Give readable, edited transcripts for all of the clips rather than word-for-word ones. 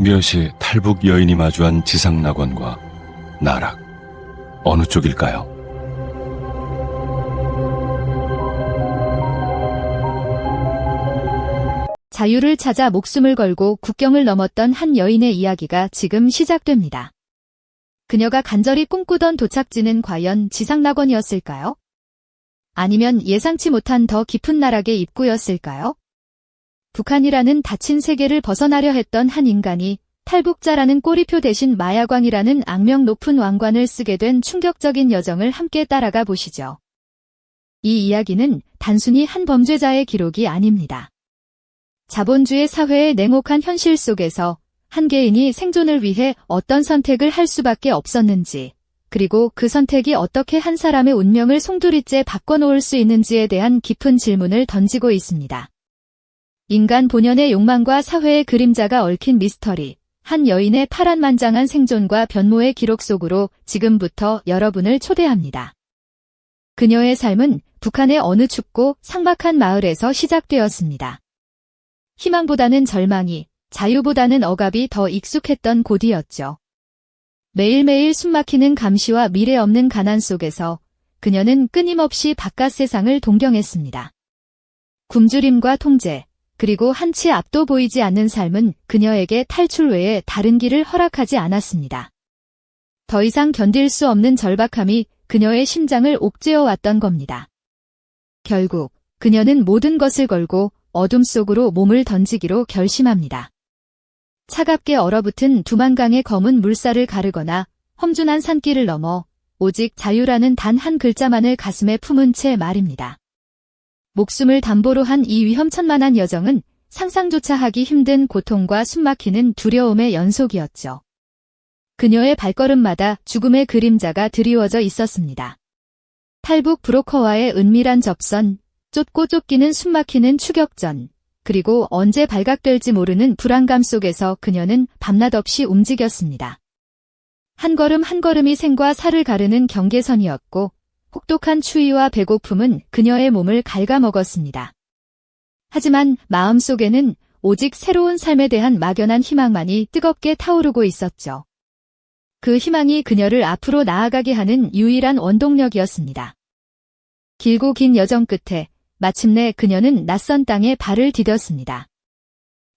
묘시 탈북 여인이 마주한 지상낙원과 나락, 어느 쪽일까요? 자유를 찾아 목숨을 걸고 국경을 넘었던 한 여인의 이야기가 지금 시작됩니다. 그녀가 간절히 꿈꾸던 도착지는 과연 지상낙원이었을까요? 아니면 예상치 못한 더 깊은 나락의 입구였을까요? 북한이라는 닫힌 세계를 벗어나려 했던 한 인간이 탈북자라는 꼬리표 대신 마야광이라는 악명 높은 왕관을 쓰게 된 충격적인 여정을 함께 따라가 보시죠. 이 이야기는 단순히 한 범죄자의 기록이 아닙니다. 자본주의 사회의 냉혹한 현실 속에서 한 개인이 생존을 위해 어떤 선택을 할 수밖에 없었는지, 그리고 그 선택이 어떻게 한 사람의 운명을 송두리째 바꿔놓을 수 있는지에 대한 깊은 질문을 던지고 있습니다. 인간 본연의 욕망과 사회의 그림자가 얽힌 미스터리, 한 여인의 파란만장한 생존과 변모의 기록 속으로 지금부터 여러분을 초대합니다. 그녀의 삶은 북한의 어느 춥고 삭막한 마을에서 시작되었습니다. 희망보다는 절망이, 자유보다는 억압이 더 익숙했던 곳이었죠. 매일매일 숨막히는 감시와 미래 없는 가난 속에서 그녀는 끊임없이 바깥 세상을 동경했습니다. 굶주림과 통제, 그리고 한치 앞도 보이지 않는 삶은 그녀에게 탈출 외에 다른 길을 허락하지 않았습니다. 더 이상 견딜 수 없는 절박함이 그녀의 심장을 옥죄어 왔던 겁니다. 결국 그녀는 모든 것을 걸고 어둠 속으로 몸을 던지기로 결심합니다. 차갑게 얼어붙은 두만강의 검은 물살을 가르거나 험준한 산길을 넘어 오직 자유라는 단 한 글자만을 가슴에 품은 채 말입니다. 목숨을 담보로 한 이 위험천만한 여정은 상상조차 하기 힘든 고통과 숨막히는 두려움의 연속이었죠. 그녀의 발걸음마다 죽음의 그림자가 드리워져 있었습니다. 탈북 브로커와의 은밀한 접선, 쫓고 쫓기는 숨막히는 추격전, 그리고 언제 발각될지 모르는 불안감 속에서 그녀는 밤낮 없이 움직였습니다. 한 걸음 한 걸음이 생과 사를 가르는 경계선이었고 혹독한 추위와 배고픔은 그녀의 몸을 갉아먹었습니다. 하지만 마음속에는 오직 새로운 삶에 대한 막연한 희망만이 뜨겁게 타오르고 있었죠. 그 희망이 그녀를 앞으로 나아가게 하는 유일한 원동력이었습니다. 길고 긴 여정 끝에 마침내 그녀는 낯선 땅에 발을 디뎠습니다.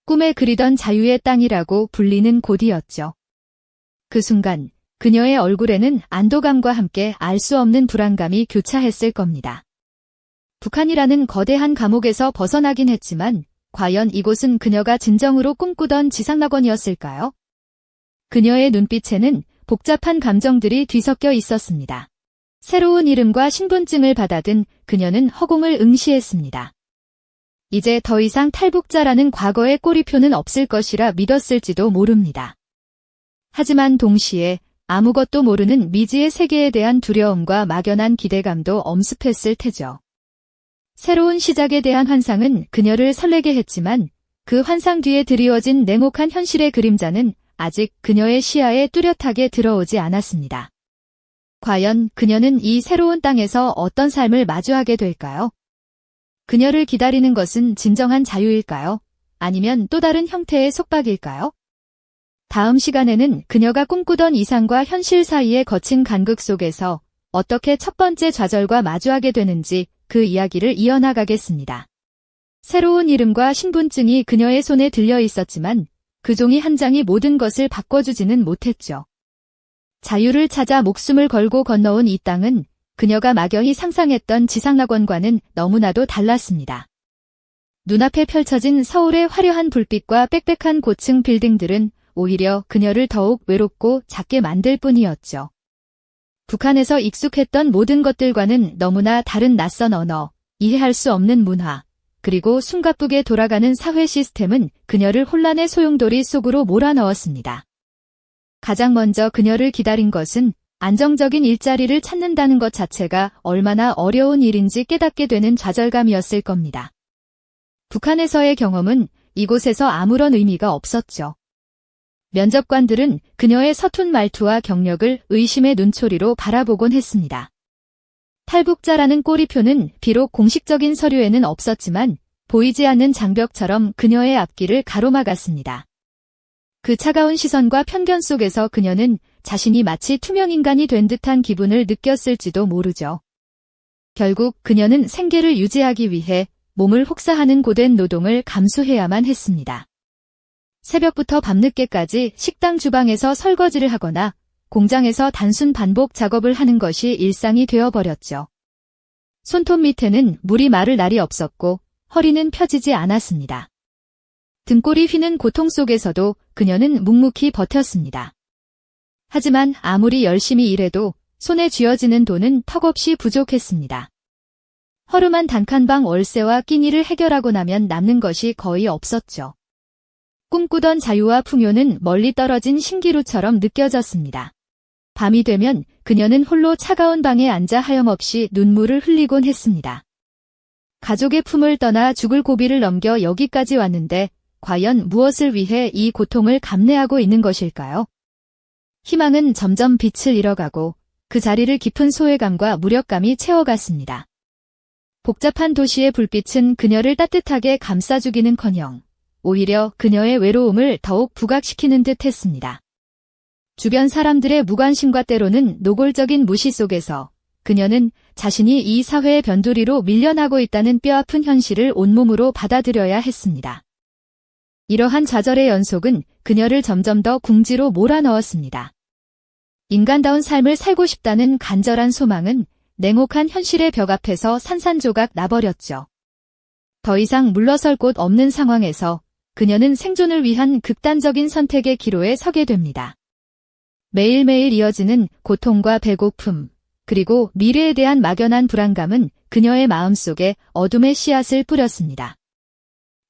꿈에 그리던 자유의 땅이라고 불리는 곳이었죠. 그 순간 그녀의 얼굴에는 안도감과 함께 알 수 없는 불안감이 교차했을 겁니다. 북한이라는 거대한 감옥에서 벗어나긴 했지만 과연 이곳은 그녀가 진정으로 꿈꾸던 지상낙원이었을까요? 그녀의 눈빛에는 복잡한 감정들이 뒤섞여 있었습니다. 새로운 이름과 신분증을 받아든 그녀는 허공을 응시했습니다. 이제 더 이상 탈북자라는 과거의 꼬리표는 없을 것이라 믿었을지도 모릅니다. 하지만 동시에 아무것도 모르는 미지의 세계에 대한 두려움과 막연한 기대감도 엄습했을 테죠. 새로운 시작에 대한 환상은 그녀를 설레게 했지만 그 환상 뒤에 드리워진 냉혹한 현실의 그림자는 아직 그녀의 시야에 뚜렷하게 들어오지 않았습니다. 과연 그녀는 이 새로운 땅에서 어떤 삶을 마주하게 될까요? 그녀를 기다리는 것은 진정한 자유일까요? 아니면 또 다른 형태의 속박일까요? 다음 시간에는 그녀가 꿈꾸던 이상과 현실 사이의 거친 간극 속에서 어떻게 첫 번째 좌절과 마주하게 되는지 그 이야기를 이어나가겠습니다. 새로운 이름과 신분증이 그녀의 손에 들려 있었지만 그 종이 한 장이 모든 것을 바꿔주지는 못했죠. 자유를 찾아 목숨을 걸고 건너온 이 땅은 그녀가 막연히 상상했던 지상낙원과는 너무나도 달랐습니다. 눈앞에 펼쳐진 서울의 화려한 불빛과 빽빽한 고층 빌딩들은 오히려 그녀를 더욱 외롭고 작게 만들 뿐이었죠. 북한에서 익숙했던 모든 것들과는 너무나 다른 낯선 언어, 이해할 수 없는 문화, 그리고 숨가쁘게 돌아가는 사회 시스템은 그녀를 혼란의 소용돌이 속으로 몰아넣었습니다. 가장 먼저 그녀를 기다린 것은 안정적인 일자리를 찾는다는 것 자체가 얼마나 어려운 일인지 깨닫게 되는 좌절감이었을 겁니다. 북한에서의 경험은 이곳에서 아무런 의미가 없었죠. 면접관들은 그녀의 서툰 말투와 경력을 의심의 눈초리로 바라보곤 했습니다. 탈북자라는 꼬리표는 비록 공식적인 서류에는 없었지만 보이지 않는 장벽처럼 그녀의 앞길을 가로막았습니다. 그 차가운 시선과 편견 속에서 그녀는 자신이 마치 투명인간이 된 듯한 기분을 느꼈을지도 모르죠. 결국 그녀는 생계를 유지하기 위해 몸을 혹사하는 고된 노동을 감수해야만 했습니다. 새벽부터 밤늦게까지 식당 주방에서 설거지를 하거나 공장에서 단순 반복 작업을 하는 것이 일상이 되어버렸죠. 손톱 밑에는 물이 마를 날이 없었고 허리는 펴지지 않았습니다. 등골이 휘는 고통 속에서도 그녀는 묵묵히 버텼습니다. 하지만 아무리 열심히 일해도 손에 쥐어지는 돈은 턱없이 부족했습니다. 허름한 단칸방 월세와 끼니를 해결하고 나면 남는 것이 거의 없었죠. 꿈꾸던 자유와 풍요는 멀리 떨어진 신기루처럼 느껴졌습니다. 밤이 되면 그녀는 홀로 차가운 방에 앉아 하염없이 눈물을 흘리곤 했습니다. 가족의 품을 떠나 죽을 고비를 넘겨 여기까지 왔는데 과연 무엇을 위해 이 고통을 감내하고 있는 것일까요? 희망은 점점 빛을 잃어가고 그 자리를 깊은 소외감과 무력감이 채워갔습니다. 복잡한 도시의 불빛은 그녀를 따뜻하게 감싸주기는커녕 오히려 그녀의 외로움을 더욱 부각시키는 듯 했습니다. 주변 사람들의 무관심과 때로는 노골적인 무시 속에서 그녀는 자신이 이 사회의 변두리로 밀려나고 있다는 뼈아픈 현실을 온몸으로 받아들여야 했습니다. 이러한 좌절의 연속은 그녀를 점점 더 궁지로 몰아넣었습니다. 인간다운 삶을 살고 싶다는 간절한 소망은 냉혹한 현실의 벽 앞에서 산산조각 나버렸죠. 더 이상 물러설 곳 없는 상황에서 그녀는 생존을 위한 극단적인 선택의 기로에 서게 됩니다. 매일매일 이어지는 고통과 배고픔, 그리고 미래에 대한 막연한 불안감은 그녀의 마음속에 어둠의 씨앗을 뿌렸습니다.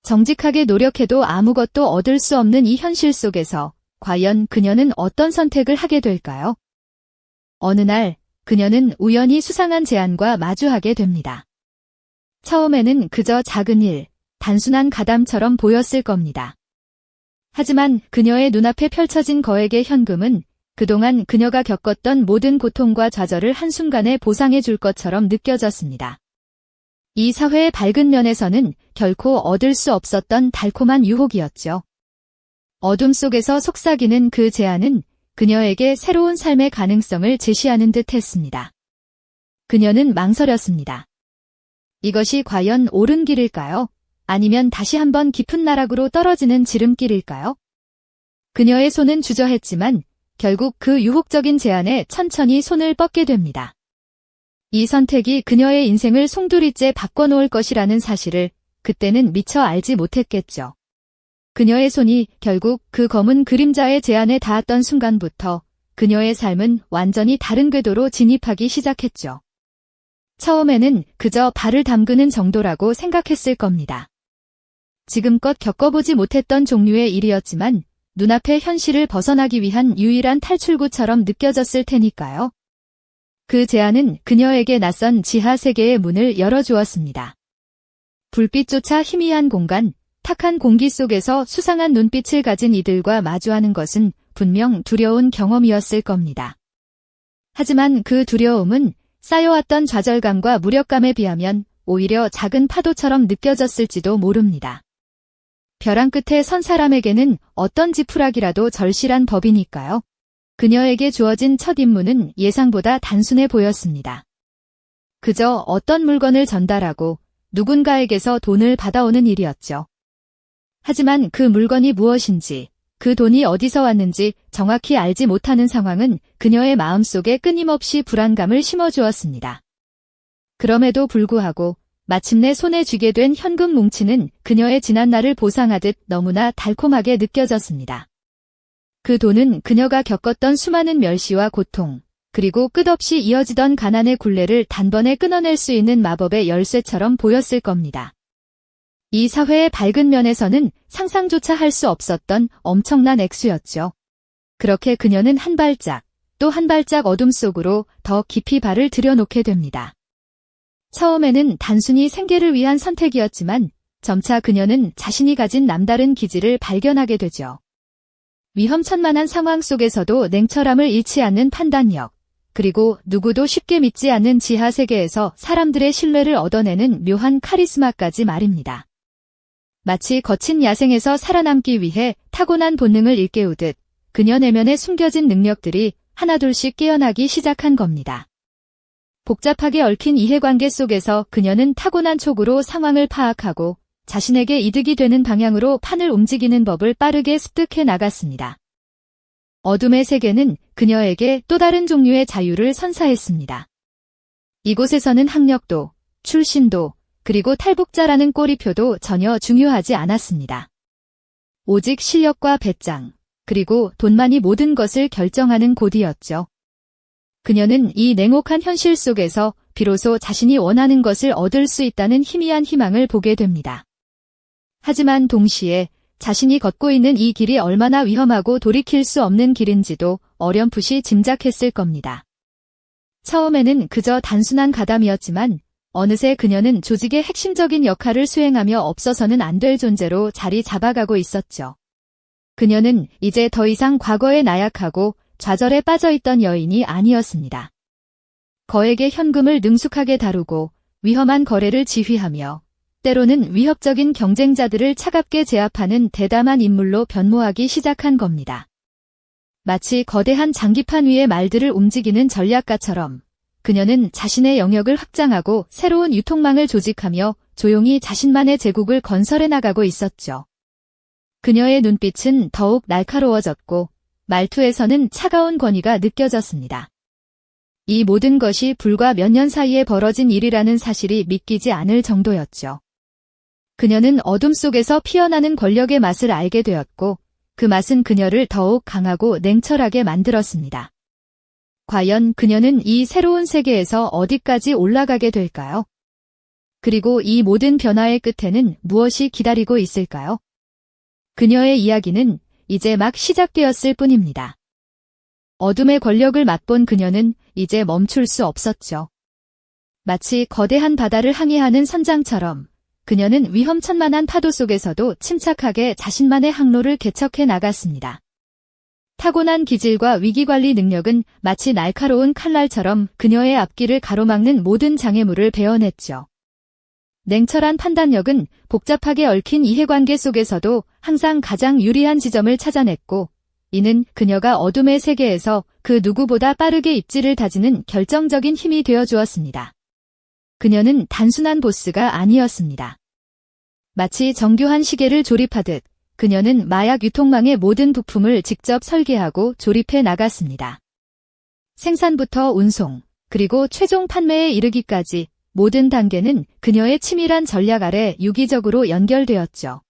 정직하게 노력해도 아무것도 얻을 수 없는 이 현실 속에서 과연 그녀는 어떤 선택을 하게 될까요? 어느 날 그녀는 우연히 수상한 제안과 마주하게 됩니다. 처음에는 그저 작은 일, 단순한 가담처럼 보였을 겁니다. 하지만 그녀의 눈앞에 펼쳐진 거액의 현금은 그동안 그녀가 겪었던 모든 고통과 좌절을 한순간에 보상해 줄 것처럼 느껴졌습니다. 이 사회의 밝은 면에서는 결코 얻을 수 없었던 달콤한 유혹이었죠. 어둠 속에서 속삭이는 그 제안은 그녀에게 새로운 삶의 가능성을 제시하는 듯 했습니다. 그녀는 망설였습니다. 이것이 과연 옳은 길일까요? 아니면 다시 한번 깊은 나락으로 떨어지는 지름길일까요? 그녀의 손은 주저했지만 결국 그 유혹적인 제안에 천천히 손을 뻗게 됩니다. 이 선택이 그녀의 인생을 송두리째 바꿔놓을 것이라는 사실을 그때는 미처 알지 못했겠죠. 그녀의 손이 결국 그 검은 그림자의 제안에 닿았던 순간부터 그녀의 삶은 완전히 다른 궤도로 진입하기 시작했죠. 처음에는 그저 발을 담그는 정도라고 생각했을 겁니다. 지금껏 겪어보지 못했던 종류의 일이었지만 눈앞의 현실을 벗어나기 위한 유일한 탈출구처럼 느껴졌을 테니까요. 그 제안은 그녀에게 낯선 지하 세계의 문을 열어주었습니다. 불빛조차 희미한 공간, 탁한 공기 속에서 수상한 눈빛을 가진 이들과 마주하는 것은 분명 두려운 경험이었을 겁니다. 하지만 그 두려움은 쌓여왔던 좌절감과 무력감에 비하면 오히려 작은 파도처럼 느껴졌을지도 모릅니다. 벼랑 끝에 선 사람에게는 어떤 지푸라기라도 절실한 법이니까요. 그녀에게 주어진 첫 임무는 예상보다 단순해 보였습니다. 그저 어떤 물건을 전달하고 누군가에게서 돈을 받아오는 일이었죠. 하지만 그 물건이 무엇인지, 그 돈이 어디서 왔는지 정확히 알지 못하는 상황은 그녀의 마음속에 끊임없이 불안감을 심어주었습니다. 그럼에도 불구하고 마침내 손에 쥐게 된 현금 뭉치는 그녀의 지난날을 보상하듯 너무나 달콤하게 느껴졌습니다. 그 돈은 그녀가 겪었던 수많은 멸시와 고통, 그리고 끝없이 이어지던 가난의 굴레를 단번에 끊어낼 수 있는 마법의 열쇠처럼 보였을 겁니다. 이 사회의 밝은 면에서는 상상조차 할 수 없었던 엄청난 액수였죠. 그렇게 그녀는 한 발짝, 또 한 발짝 어둠 속으로 더 깊이 발을 들여놓게 됩니다. 처음에는 단순히 생계를 위한 선택이었지만 점차 그녀는 자신이 가진 남다른 기질을 발견하게 되죠. 위험천만한 상황 속에서도 냉철함을 잃지 않는 판단력, 그리고 누구도 쉽게 믿지 않는 지하 세계에서 사람들의 신뢰를 얻어내는 묘한 카리스마까지 말입니다. 마치 거친 야생에서 살아남기 위해 타고난 본능을 일깨우듯 그녀 내면에 숨겨진 능력들이 하나둘씩 깨어나기 시작한 겁니다. 복잡하게 얽힌 이해관계 속에서 그녀는 타고난 촉으로 상황을 파악하고 자신에게 이득이 되는 방향으로 판을 움직이는 법을 빠르게 습득해 나갔습니다. 어둠의 세계는 그녀에게 또 다른 종류의 자유를 선사했습니다. 이곳에서는 학력도, 출신도, 그리고 탈북자라는 꼬리표도 전혀 중요하지 않았습니다. 오직 실력과 배짱, 그리고 돈만이 모든 것을 결정하는 곳이었죠. 그녀는 이 냉혹한 현실 속에서 비로소 자신이 원하는 것을 얻을 수 있다는 희미한 희망을 보게 됩니다. 하지만 동시에 자신이 걷고 있는 이 길이 얼마나 위험하고 돌이킬 수 없는 길인지도 어렴풋이 짐작했을 겁니다. 처음에는 그저 단순한 가담이었지만 어느새 그녀는 조직의 핵심적인 역할을 수행하며 없어서는 안 될 존재로 자리 잡아가고 있었죠. 그녀는 이제 더 이상 과거에 나약하고 좌절에 빠져있던 여인이 아니었습니다. 거액의 현금을 능숙하게 다루고 위험한 거래를 지휘하며 때로는 위협적인 경쟁자들을 차갑게 제압하는 대담한 인물로 변모하기 시작한 겁니다. 마치 거대한 장기판 위의 말들을 움직이는 전략가처럼 그녀는 자신의 영역을 확장하고 새로운 유통망을 조직하며 조용히 자신만의 제국을 건설해 나가고 있었죠. 그녀의 눈빛은 더욱 날카로워졌고 말투에서는 차가운 권위가 느껴졌습니다. 이 모든 것이 불과 몇 년 사이에 벌어진 일이라는 사실이 믿기지 않을 정도였죠. 그녀는 어둠 속에서 피어나는 권력의 맛을 알게 되었고 그 맛은 그녀를 더욱 강하고 냉철하게 만들었습니다. 과연 그녀는 이 새로운 세계에서 어디까지 올라가게 될까요? 그리고 이 모든 변화의 끝에는 무엇이 기다리고 있을까요? 그녀의 이야기는 이제 막 시작되었을 뿐입니다. 어둠의 권력을 맛본 그녀는 이제 멈출 수 없었죠. 마치 거대한 바다를 항해하는 선장처럼 그녀는 위험천만한 파도 속에서도 침착하게 자신만의 항로를 개척해 나갔습니다. 타고난 기질과 위기관리 능력은 마치 날카로운 칼날처럼 그녀의 앞길을 가로막는 모든 장애물을 베어냈죠. 냉철한 판단력은 복잡하게 얽힌 이해관계 속에서도 항상 가장 유리한 지점을 찾아냈고, 이는 그녀가 어둠의 세계에서 그 누구보다 빠르게 입지를 다지는 결정적인 힘이 되어주었습니다. 그녀는 단순한 보스가 아니었습니다. 마치 정교한 시계를 조립하듯 그녀는 마약 유통망의 모든 부품을 직접 설계하고 조립해 나갔습니다. 생산부터 운송, 그리고 최종 판매에 이르기까지 모든 단계는 그녀의 치밀한 전략 아래 유기적으로 연결되었죠.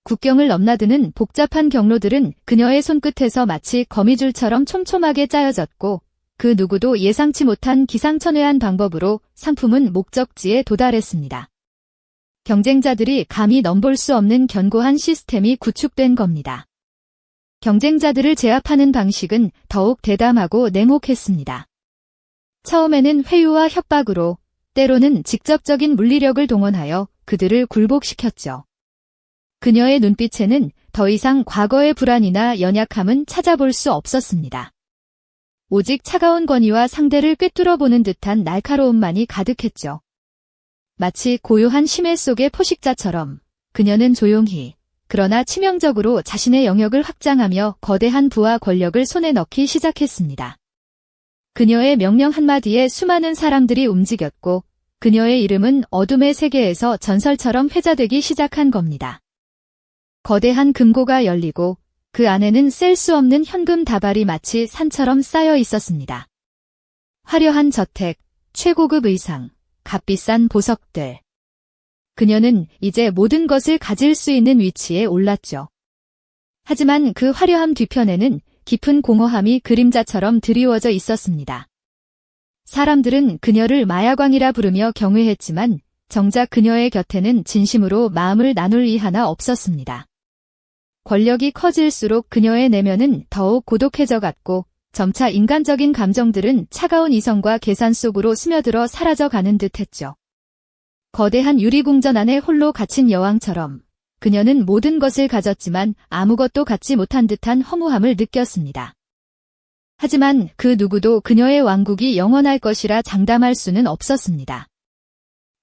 국경을 넘나드는 복잡한 경로들은 그녀의 손끝에서 마치 거미줄처럼 촘촘하게 짜여졌고, 그 누구도 예상치 못한 기상천외한 방법으로 상품은 목적지에 도달했습니다. 경쟁자들이 감히 넘볼 수 없는 견고한 시스템이 구축된 겁니다. 경쟁자들을 제압하는 방식은 더욱 대담하고 냉혹했습니다. 처음에는 회유와 협박으로, 때로는 직접적인 물리력을 동원하여 그들을 굴복시켰죠. 그녀의 눈빛에는 더 이상 과거의 불안이나 연약함은 찾아볼 수 없었습니다. 오직 차가운 권위와 상대를 꿰뚫어보는 듯한 날카로움만이 가득했죠. 마치 고요한 심해 속의 포식자처럼 그녀는 조용히, 그러나 치명적으로 자신의 영역을 확장하며 거대한 부와 권력을 손에 넣기 시작했습니다. 그녀의 명령 한마디에 수많은 사람들이 움직였고, 그녀의 이름은 어둠의 세계에서 전설처럼 회자되기 시작한 겁니다. 거대한 금고가 열리고 그 안에는 셀 수 없는 현금 다발이 마치 산처럼 쌓여 있었습니다. 화려한 저택, 최고급 의상, 값비싼 보석들. 그녀는 이제 모든 것을 가질 수 있는 위치에 올랐죠. 하지만 그 화려함 뒤편에는 깊은 공허함이 그림자처럼 드리워져 있었습니다. 사람들은 그녀를 마야광이라 부르며 경외했지만 정작 그녀의 곁에는 진심으로 마음을 나눌 이 하나 없었습니다. 권력이 커질수록 그녀의 내면은 더욱 고독해져 갔고, 점차 인간적인 감정들은 차가운 이성과 계산 속으로 스며들어 사라져가는 듯했죠. 거대한 유리궁전 안에 홀로 갇힌 여왕처럼 그녀는 모든 것을 가졌지만 아무것도 갖지 못한 듯한 허무함을 느꼈습니다. 하지만 그 누구도 그녀의 왕국이 영원할 것이라 장담할 수는 없었습니다.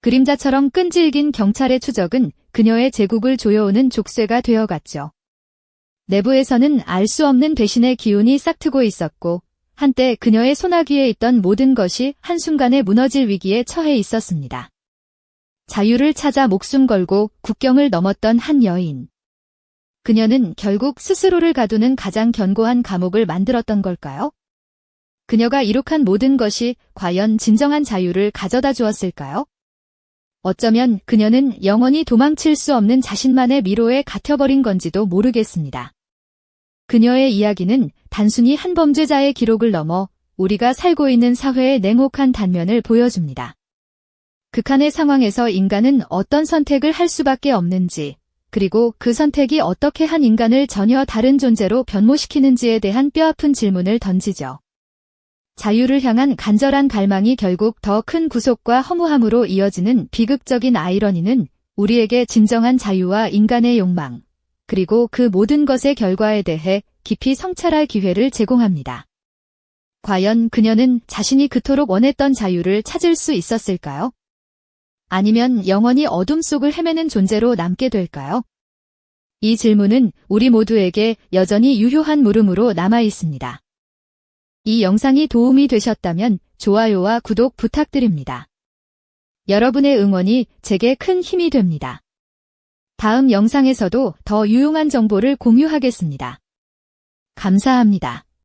그림자처럼 끈질긴 경찰의 추적은 그녀의 제국을 조여오는 족쇄가 되어갔죠. 내부에서는 알 수 없는 배신의 기운이 싹트고 있었고 한때 그녀의 소나귀에 있던 모든 것이 한순간에 무너질 위기에 처해 있었습니다. 자유를 찾아 목숨 걸고 국경을 넘었던 한 여인. 그녀는 결국 스스로를 가두는 가장 견고한 감옥을 만들었던 걸까요? 그녀가 이룩한 모든 것이 과연 진정한 자유를 가져다 주었을까요? 어쩌면 그녀는 영원히 도망칠 수 없는 자신만의 미로에 갇혀버린 건지도 모르겠습니다. 그녀의 이야기는 단순히 한 범죄자의 기록을 넘어 우리가 살고 있는 사회의 냉혹한 단면을 보여줍니다. 극한의 상황에서 인간은 어떤 선택을 할 수밖에 없는지, 그리고 그 선택이 어떻게 한 인간을 전혀 다른 존재로 변모시키는지에 대한 뼈아픈 질문을 던지죠. 자유를 향한 간절한 갈망이 결국 더 큰 구속과 허무함으로 이어지는 비극적인 아이러니는 우리에게 진정한 자유와 인간의 욕망, 그리고 그 모든 것의 결과에 대해 깊이 성찰할 기회를 제공합니다. 과연 그녀는 자신이 그토록 원했던 자유를 찾을 수 있었을까요? 아니면 영원히 어둠 속을 헤매는 존재로 남게 될까요? 이 질문은 우리 모두에게 여전히 유효한 물음으로 남아 있습니다. 이 영상이 도움이 되셨다면 좋아요와 구독 부탁드립니다. 여러분의 응원이 제게 큰 힘이 됩니다. 다음 영상에서도 더 유용한 정보를 공유하겠습니다. 감사합니다.